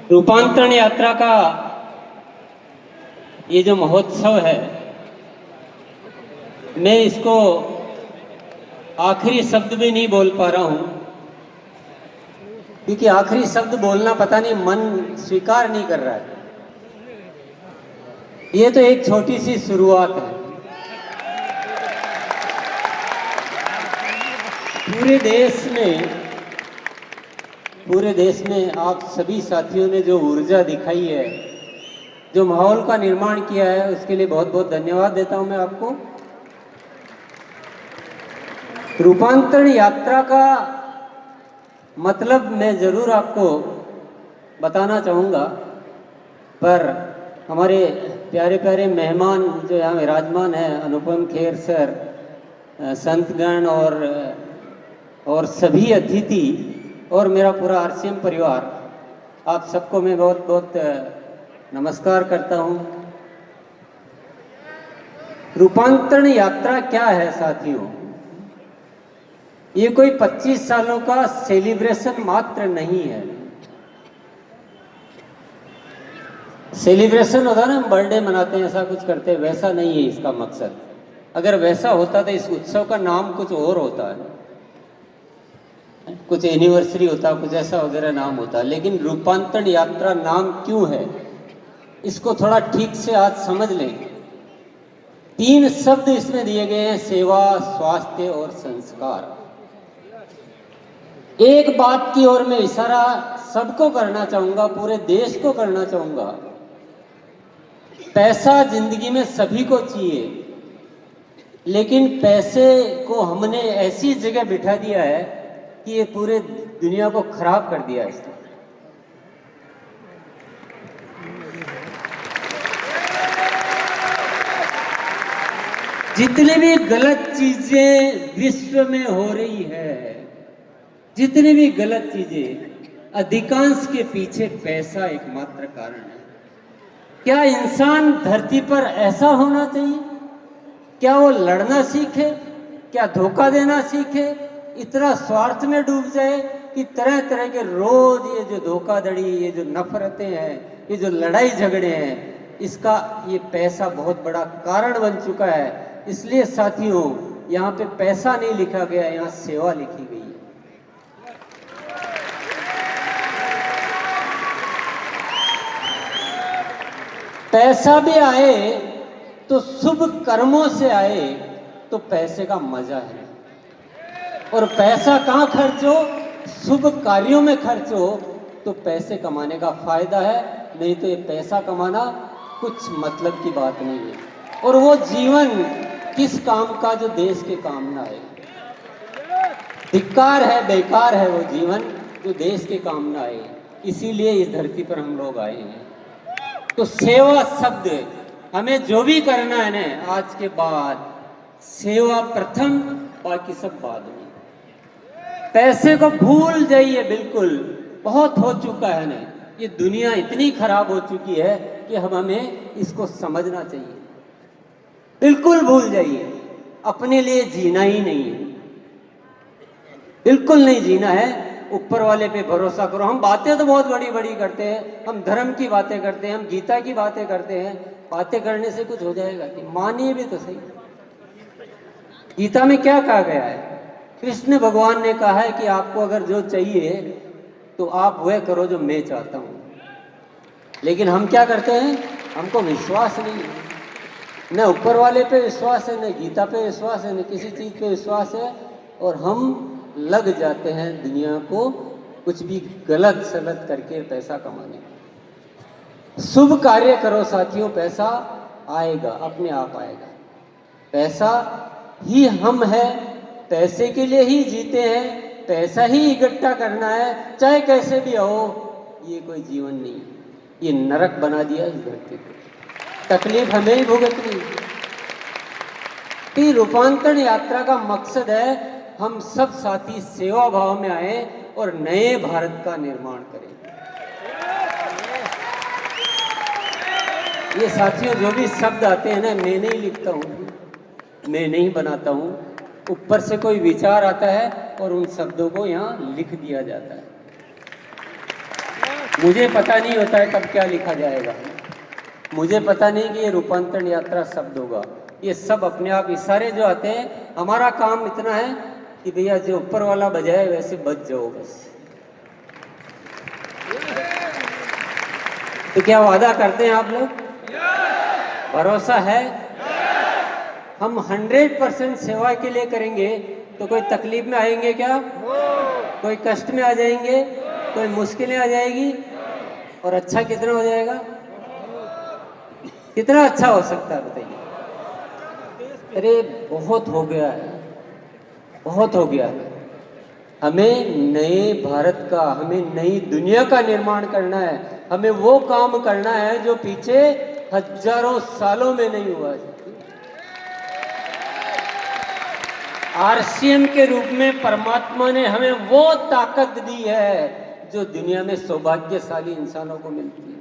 रूपांतरण यात्रा का ये जो महोत्सव है, मैं इसको आखिरी शब्द भी नहीं बोल पा रहा हूं, क्योंकि आखिरी शब्द बोलना पता नहीं मन स्वीकार नहीं कर रहा है। ये तो एक छोटी सी शुरुआत है। पूरे देश में आप सभी साथियों ने जो ऊर्जा दिखाई है, जो माहौल का निर्माण किया है, उसके लिए बहुत बहुत धन्यवाद देता हूं मैं आपको। रूपांतरण यात्रा का मतलब मैं ज़रूर आपको बताना चाहूँगा, पर हमारे प्यारे प्यारे मेहमान जो यहाँ विराजमान हैं, अनुपम खेर सर, संतगण और सभी अतिथि और मेरा पूरा आरसीएम परिवार, आप सबको मैं बहुत बहुत नमस्कार करता हूँ। रूपांतरण यात्रा क्या है साथियों? ये कोई 25 सालों का सेलिब्रेशन मात्र नहीं है। सेलिब्रेशन होता है ना, हम बर्थडे मनाते हैं, ऐसा कुछ करते हैं, वैसा नहीं है इसका मकसद। अगर वैसा होता तो इस उत्सव का नाम कुछ और होता है, कुछ एनिवर्सरी होता, कुछ ऐसा वगैरह नाम होता। लेकिन रूपांतरण यात्रा नाम क्यों है, इसको थोड़ा ठीक से आज समझ लें। 3 शब्द इसमें दिए गए हैं: सेवा, स्वास्थ्य और संस्कार। एक बात की ओर मैं इशारा सबको करना चाहूंगा, पूरे देश को करना चाहूंगा। पैसा जिंदगी में सभी को चाहिए, लेकिन पैसे को हमने ऐसी जगह बिठा दिया है कि ये पूरे दुनिया को खराब कर दिया है इसने। जितनी भी गलत चीजें विश्व में हो रही है, जितनी भी गलत चीजें, अधिकांश के पीछे पैसा एकमात्र कारण है। क्या इंसान धरती पर ऐसा होना चाहिए? क्या वो लड़ना सीखे? क्या धोखा देना सीखे? इतना स्वार्थ में डूब जाए कि तरह तरह के रोज ये जो धोखाधड़ी, ये जो नफरतें हैं, ये जो लड़ाई झगड़े हैं, इसका ये पैसा बहुत बड़ा कारण बन चुका है। इसलिए साथियों, यहाँ पे पैसा नहीं लिखा गया, यहाँ सेवा लिखी गई है। पैसा भी आए तो शुभ कर्मों से आए तो पैसे का मजा है, और पैसा कहाँ खर्च हो? शुभ कार्यों में खर्च हो तो पैसे कमाने का फायदा है, नहीं तो ये पैसा कमाना कुछ मतलब की बात नहीं है। और वो जीवन किस काम का जो देश के काम ना आए? धिक्कार है, बेकार है वो जीवन जो देश के काम ना आए। इसीलिए इस धरती पर हम लोग आए हैं। तो सेवा शब्द, हमें जो भी करना है ना, आज के बाद सेवा प्रथम, बाकी सब बाद में। पैसे को भूल जाइए, बिल्कुल बहुत हो चुका है ना, ये दुनिया इतनी खराब हो चुकी है कि हमें इसको समझना चाहिए। बिल्कुल भूल जाइए, अपने लिए जीना ही नहीं है, बिल्कुल नहीं जीना है। ऊपर वाले पे भरोसा करो। हम बातें तो बहुत बड़ी बड़ी करते हैं, हम धर्म की बातें करते हैं, हम गीता की बातें करते हैं। बातें करने से कुछ हो जाएगा कि? मानिए भी तो सही, गीता में क्या कहा गया है? कृष्ण भगवान ने कहा है कि आपको अगर जो चाहिए तो आप वह करो जो मैं चाहता हूं। लेकिन हम क्या करते हैं? हमको विश्वास नहीं है, न ऊपर वाले पे विश्वास है, न गीता पे विश्वास है, न किसी चीज पे विश्वास है, और हम लग जाते हैं दुनिया को कुछ भी गलत सलत करके पैसा कमाने। शुभ कार्य करो साथियों, पैसा आएगा, अपने आप आएगा। पैसा ही हम है, पैसे के लिए ही जीते हैं, पैसा ही इकट्ठा करना है, चाहे कैसे भी हो। ये कोई जीवन नहीं है, ये नरक बना दिया इस धरती को। तकलीफ हमें ही भुगतनी। तो रूपांतरण यात्रा का मकसद है हम सब साथी सेवा भाव में आए और नए भारत का निर्माण करें। ये साथियों जो भी शब्द आते हैं ना, मैं नहीं लिखता हूँ, मैं नहीं बनाता हूँ, ऊपर से कोई विचार आता है और उन शब्दों को यहाँ लिख दिया जाता है। मुझे पता नहीं होता है कब क्या लिखा जाएगा, मुझे पता नहीं कि ये रूपांतरण यात्रा शब्द होगा। ये सब अपने आप इशारे जो आते हैं, हमारा काम इतना है कि भैया जो ऊपर वाला बजाए वैसे बज जाओ बस। तो क्या वादा करते हैं आप लोग? भरोसा है? हम 100% सेवा के लिए करेंगे तो कोई तकलीफ में आएंगे क्या? कोई कष्ट में आ जाएंगे? कोई मुश्किलें आ जाएगी? और अच्छा कितना हो जाएगा? कितना अच्छा हो सकता है बताइए? अरे बहुत हो गया है, बहुत हो गया है। हमें नए भारत का, हमें नई दुनिया का निर्माण करना है। हमें वो काम करना है जो पीछे हजारों सालों में नहीं हुआ है। आरसीएम के रूप में परमात्मा ने हमें वो ताकत दी है जो दुनिया में सौभाग्यशाली इंसानों को मिलती है।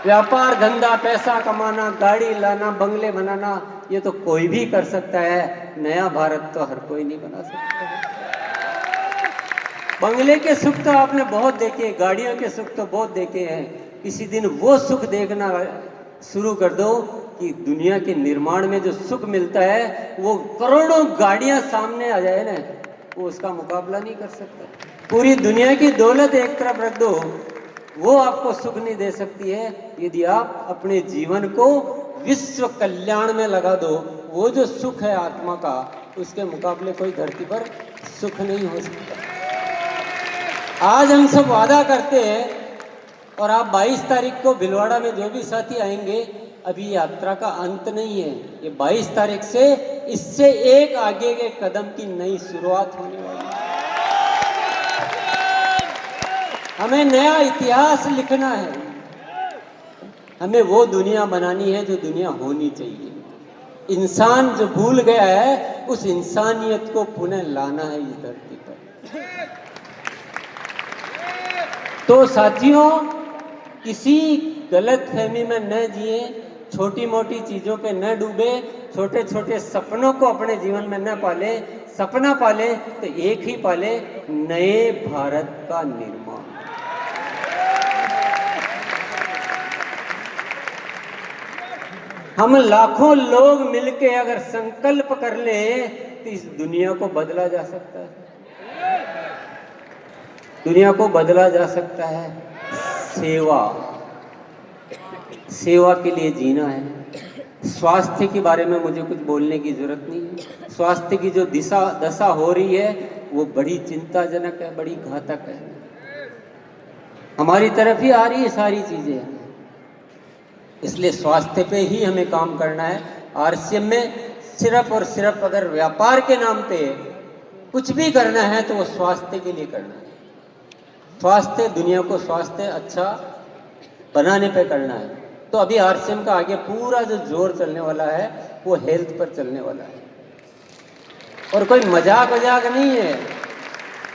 व्यापार धंधा, पैसा कमाना, गाड़ी लाना, बंगले बनाना, ये तो कोई भी कर सकता है। नया भारत तो हर कोई नहीं बना सकता। बंगले के सुख तो आपने बहुत देखे, गाड़ियों के सुख तो बहुत देखे हैं। किसी दिन वो सुख देखना शुरू कर दो कि दुनिया के निर्माण में जो सुख मिलता है वो करोड़ों गाड़ियां सामने आ जाए ना, वो उसका मुकाबला नहीं कर सकता। पूरी दुनिया की दौलत एक तरफ रख दो, वो आपको सुख नहीं दे सकती है। यदि आप अपने जीवन को विश्व कल्याण में लगा दो, वो जो सुख है आत्मा का, उसके मुकाबले कोई धरती पर सुख नहीं हो सकता। आज हम सब वादा करते हैं, और आप 22 तारीख को भिलवाड़ा में जो भी साथी आएंगे, अभी यात्रा का अंत नहीं है। ये 22 तारीख से इससे एक आगे के कदम की नई शुरुआत होने वाली है। हमें नया इतिहास लिखना है। हमें वो दुनिया बनानी है जो दुनिया होनी चाहिए। इंसान जो भूल गया है, उस इंसानियत को पुनः लाना है इस धरती पर। तो साथियों, किसी गलतफहमी में न जिए, छोटी मोटी चीजों पे न डूबे, छोटे छोटे सपनों को अपने जीवन में न पाले। सपना पाले तो एक ही पाले, नए भारत का निर्माण। हम लाखों लोग मिलके अगर संकल्प कर ले तो इस दुनिया को बदला जा सकता है। दुनिया को बदला जा सकता है। सेवा, सेवा के लिए जीना है। स्वास्थ्य के बारे में मुझे कुछ बोलने की जरूरत नहीं है। स्वास्थ्य की जो दशा हो रही है वो बड़ी चिंताजनक है, बड़ी घातक है। हमारी तरफ ही आ रही है सारी चीजें, इसलिए स्वास्थ्य पे ही हमें काम करना है। आरसीएम में सिर्फ और सिर्फ अगर व्यापार के नाम पे कुछ भी करना है तो वो स्वास्थ्य के लिए करना है। स्वास्थ्य, दुनिया को स्वास्थ्य अच्छा बनाने पे करना है। तो अभी आरसीएम का आगे पूरा जो जोर चलने वाला है वो हेल्थ पर चलने वाला है, और कोई मजाक वजाक नहीं है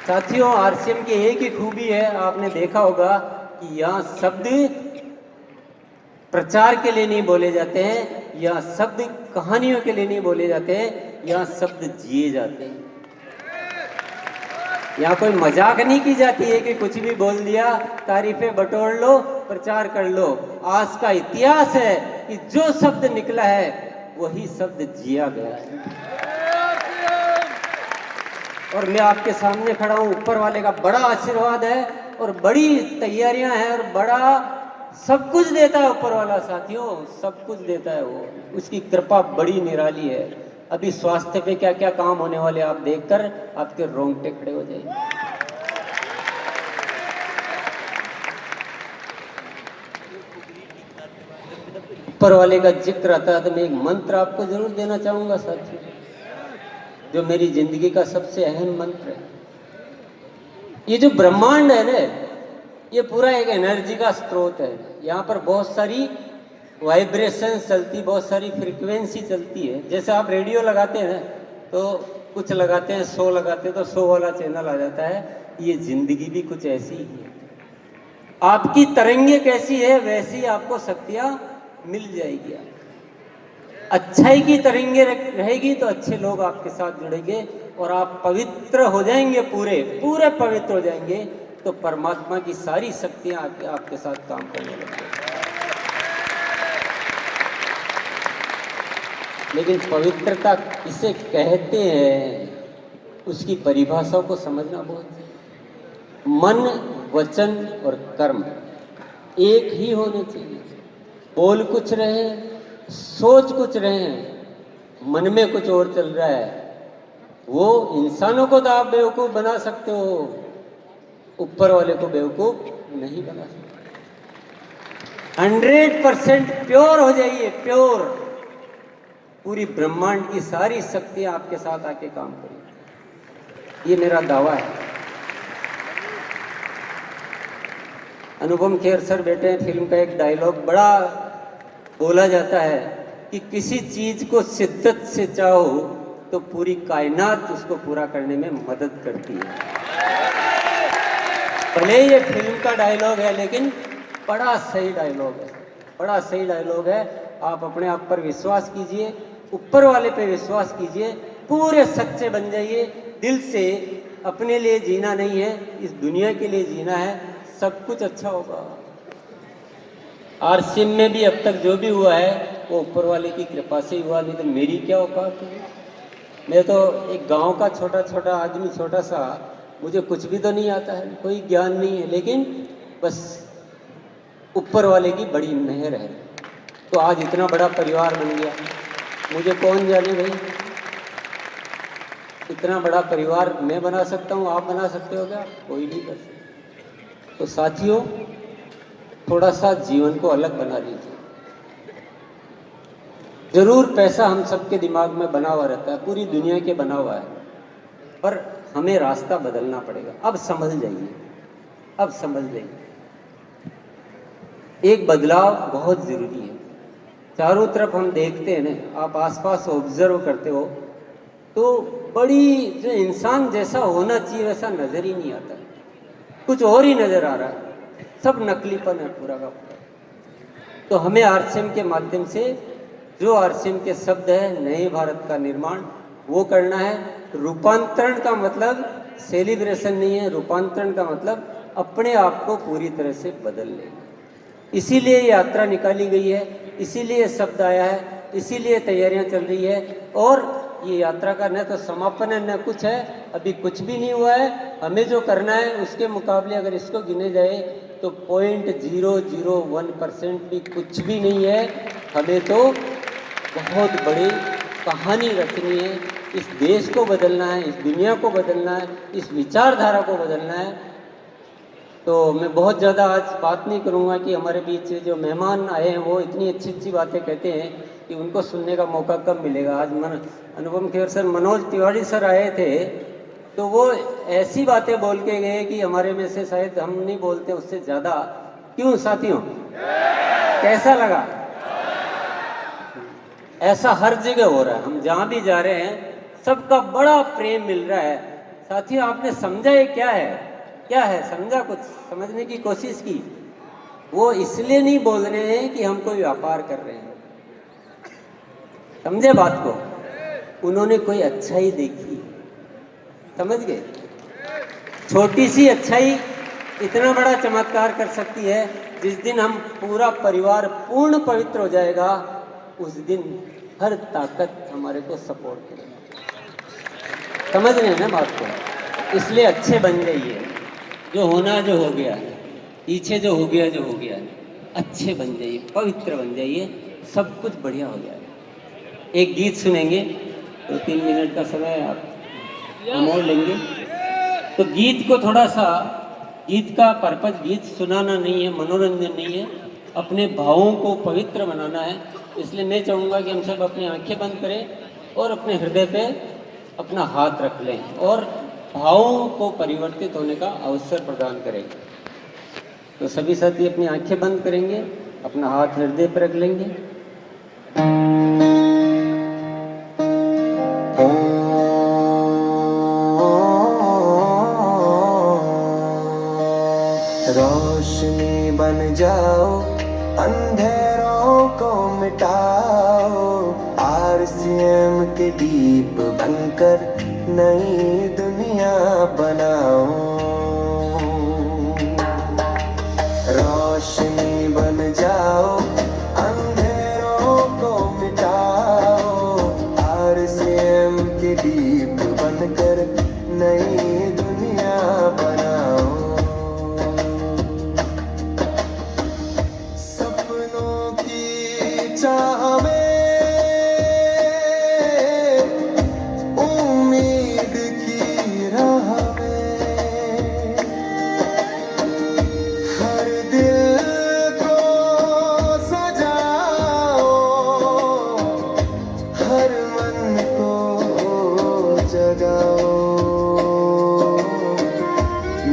साथियों। आरसीएम की एक ही खूबी है, आपने देखा होगा कि यहाँ शब्द प्रचार के लिए नहीं बोले जाते हैं, यहाँ शब्द कहानियों के लिए नहीं बोले जाते हैं, यहाँ शब्द जिए जाते हैं। यहाँ कोई मजाक नहीं की जाती है कि कुछ भी बोल दिया, तारीफें बटोर लो, प्रचार कर लो। आज का इतिहास है कि जो शब्द निकला है वही शब्द जिया गया है। और मैं आपके सामने खड़ा हूँ, ऊपर वाले का बड़ा आशीर्वाद है और बड़ी तैयारियां हैं और बड़ा सब कुछ देता है ऊपर वाला साथियों, सब कुछ देता है वो। उसकी कृपा बड़ी निराली है। अभी स्वास्थ्य पे क्या क्या काम होने वाले आप देखकर आपके रोंगटे खड़े हो जाएंगे। ऊपर वाले का जिक्र आता है तो मैं एक मंत्र आपको जरूर देना चाहूंगा साथियों, जो मेरी जिंदगी का सबसे अहम मंत्र है। ये जो ब्रह्मांड है ना, ये पूरा एक एनर्जी का स्रोत है। यहाँ पर बहुत सारी वाइब्रेशन चलती, बहुत सारी फ्रीक्वेंसी चलती है। जैसे आप रेडियो लगाते हैं तो कुछ लगाते हैं 100 लगाते हैं तो 100 वाला चैनल आ जाता है। ये जिंदगी भी कुछ ऐसी ही है। आपकी तरंगे कैसी है वैसी आपको शक्तियां मिल जाएगी। अच्छाई की तरंगे रहेगी तो अच्छे लोग आपके साथ जुड़ेंगे और आप पवित्र हो जाएंगे, पूरे पूरे पवित्र हो जाएंगे। तो परमात्मा की सारी शक्तियां आके आपके साथ काम करने लगती हैं। लेकिन पवित्रता किसे कहते हैं, उसकी परिभाषा को समझना बहुत है। मन, वचन और कर्म एक ही होने चाहिए। बोल कुछ रहे, सोच कुछ रहे, मन में कुछ और चल रहा है, वो इंसानों को तो आप बेवकूफ़ बना सकते हो, ऊपर वाले को बेवकूफ़ नहीं बना सकते। 100% प्योर हो जाइए, प्योर। पूरी ब्रह्मांड की सारी शक्तियां आपके साथ आके काम करेंगी, ये मेरा दावा है। अनुपम खेर सर बैठे हैं, फिल्म का एक डायलॉग बड़ा बोला जाता है कि किसी चीज को शिद्दत से चाहो तो पूरी कायनात उसको पूरा करने में मदद करती है। भले ये फिल्म का डायलॉग है, लेकिन बड़ा सही डायलॉग है, बड़ा सही डायलॉग है। आप अपने आप पर विश्वास कीजिए, ऊपर वाले पे विश्वास कीजिए, पूरे सच्चे बन जाइए दिल से। अपने लिए जीना नहीं है, इस दुनिया के लिए जीना है, सब कुछ अच्छा होगा। आरसीएम में भी अब तक जो भी हुआ है वो ऊपर वाले की कृपा से हुआ, नहीं तो मेरी क्या औकात है। मैं तो एक गांव का छोटा छोटा आदमी, छोटा सा, मुझे कुछ भी तो नहीं आता है, कोई ज्ञान नहीं है, लेकिन बस ऊपर वाले की बड़ी मेहर है, तो आज इतना बड़ा परिवार बन गया। मुझे कौन जाने भाई, इतना बड़ा परिवार मैं बना सकता हूँ, आप बना सकते हो क्या? कोई नहीं कर सकता। तो साथियों, थोड़ा सा जीवन को अलग बना लीजिए। जरूर पैसा हम सबके दिमाग में बना हुआ रहता है, पूरी दुनिया के बना हुआ है, पर हमें रास्ता बदलना पड़ेगा। अब समझ जाइए, अब समझ जाइए, एक बदलाव बहुत जरूरी है। चारों तरफ हम देखते हैं ना, आप आसपास ऑब्जर्व करते हो तो बड़ी जो इंसान जैसा होना चाहिए वैसा नजर ही नहीं आता, कुछ और ही नजर आ रहा है, सब नकलीपन है पूरा का पूरा। तो हमें आरसीएम के माध्यम से, जो आरसीएम के शब्द है, नए भारत का निर्माण, वो करना है। रूपांतरण का मतलब सेलिब्रेशन नहीं है, रूपांतरण का मतलब अपने आप को पूरी तरह से बदल लेना। इसीलिए यात्रा निकाली गई है, इसीलिए शब्द आया है, इसीलिए तैयारियां चल रही है। और ये यात्रा का न तो समापन है न कुछ है, अभी कुछ भी नहीं हुआ है। हमें जो करना है उसके मुकाबले अगर इसको गिने जाए तो 0.001% भी कुछ भी नहीं है। हमें तो बहुत बड़ी कहानी रचनी है, इस देश को बदलना है, इस दुनिया को बदलना है, इस विचारधारा को बदलना है। तो मैं बहुत ज़्यादा आज बात नहीं करूँगा कि हमारे बीच जो मेहमान आए हैं वो इतनी अच्छी अच्छी बातें कहते हैं कि उनको सुनने का मौका कब मिलेगा। आज अनुपम खेर सर, मनोज तिवारी सर आए थे तो वो ऐसी बातें बोल के गए कि हमारे में से शायद हम नहीं बोलते उससे ज़्यादा। क्यों साथियों, कैसा लगा? ऐसा हर जगह हो रहा है, हम जहाँ भी जा रहे हैं सबका बड़ा प्रेम मिल रहा है। साथियों, आपने समझा ये क्या है? क्या है समझा? कुछ समझने की कोशिश की? वो इसलिए नहीं बोल रहे हैं कि हम कोई व्यापार कर रहे हैं, समझे बात को? उन्होंने कोई अच्छाई देखी, समझ गए? छोटी सी अच्छाई इतना बड़ा चमत्कार कर सकती है। जिस दिन हम पूरा परिवार पूर्ण पवित्र हो जाएगा, उस दिन हर ताकत हमारे को सपोर्ट करेगी। समझ रहे हैं ना बात को? इसलिए अच्छे बन जाइए। जो होना जो हो गया, पीछे जो हो गया जो हो गया, अच्छे बन जाइए, पवित्र बन जाइए, सब कुछ बढ़िया हो जाएगा। एक गीत सुनेंगे, 2-3 मिनट का समय आप मोड़ लेंगे। तो गीत को थोड़ा सा, गीत का पर्पज गीत सुनाना नहीं है, मनोरंजन नहीं है, अपने भावों को पवित्र बनाना है। इसलिए मैं चाहूँगा कि हम सब अपनी आंखें बंद करें और अपने हृदय पे अपना हाथ रख लें और भावों को परिवर्तित होने का अवसर प्रदान करें। तो सभी साथी अपनी आंखें बंद करेंगे, अपना हाथ हृदय पर रख लेंगे। रोशनी बन जाओ, अंधेरों को मिटाओ, आरसीएम के दीप बनकर नई दुनिया बनाओ।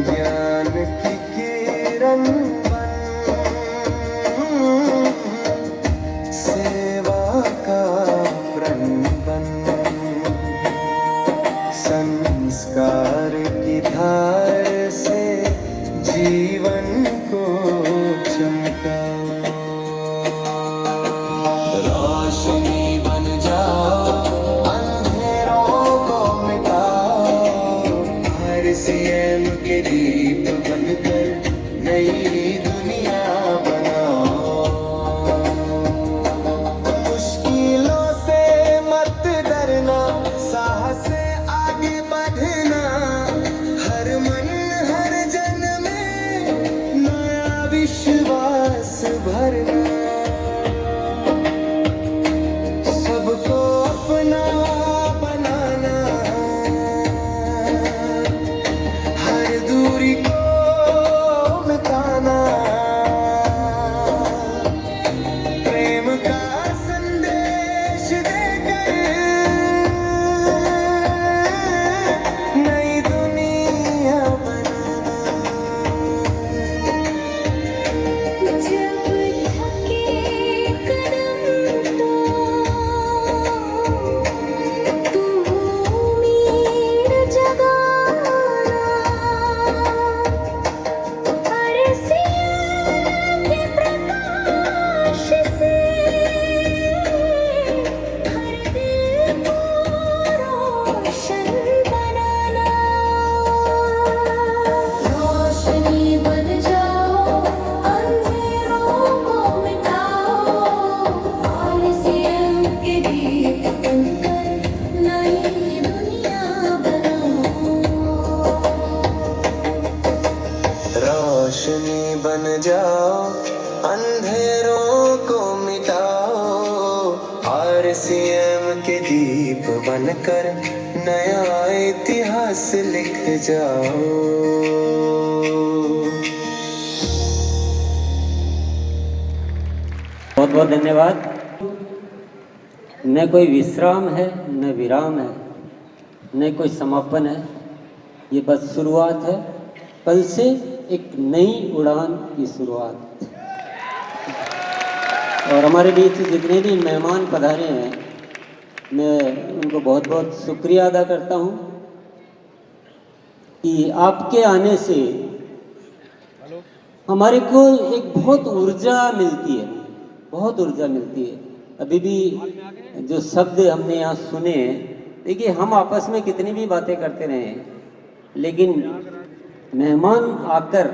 ज्ञान की किरण बन, सेवा का प्रण बन, संस्कार की धार से जीवन को चमकाओ। रोशनी बन जाओ, अंधेरों को मिटाओ, RCM के दीप बनकर नई दुनिया बनाओ। मुश्किलों से मत डरना, साहस से आगे बढ़ना, हर मन हर जन में नया विश्वास भरना, सबको अपना बनाना, हर दूरी को मिटाना, प्रेम का संदेश देकर नई दुनिया बनाना। जब थके कदम तो उम्मीद जगाना, RCM के प्रकाश से हर दिल को रोशन बनाना। रोशनी बन जाओ, अंधेरों को मिटाओ, RCM के दीप बनकर नई दुनिया बनाओ। रोशनी बन जाओ, अंधेरों को मिटाओ, RCM के दीप बनकर नया इतिहास लिख जाओ। बहुत बहुत धन्यवाद। न कोई विश्राम है, न विराम है, न कोई समापन है, ये बस शुरुआत है। कल से एक नई उड़ान की शुरुआत। और हमारे बीच जितने भी मेहमान पधारे हैं, मैं उनको बहुत बहुत शुक्रिया अदा करता हूँ कि आपके आने से हमारे को एक बहुत ऊर्जा मिलती है, बहुत ऊर्जा मिलती है। अभी भी जो शब्द हमने यहाँ सुने, देखिए हम आपस में कितनी भी बातें करते रहे, लेकिन मेहमान आकर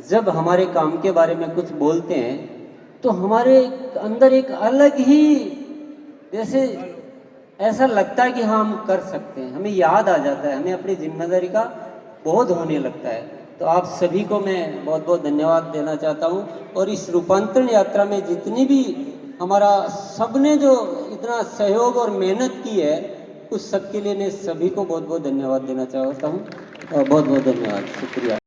जब हमारे काम के बारे में कुछ बोलते हैं तो हमारे अंदर एक अलग ही जैसे ऐसा लगता है कि हाँ हम कर सकते हैं, हमें याद आ जाता है, हमें अपनी जिम्मेदारी का बोध होने लगता है। तो आप सभी को मैं बहुत बहुत धन्यवाद देना चाहता हूँ। और इस रूपांतरण यात्रा में जितनी भी हमारा सबने जो इतना सहयोग और मेहनत की है, उस सब के लिए मैं सभी को बहुत बहुत धन्यवाद देना चाहता हूँ। बहुत बहुत धन्यवाद, शुक्रिया।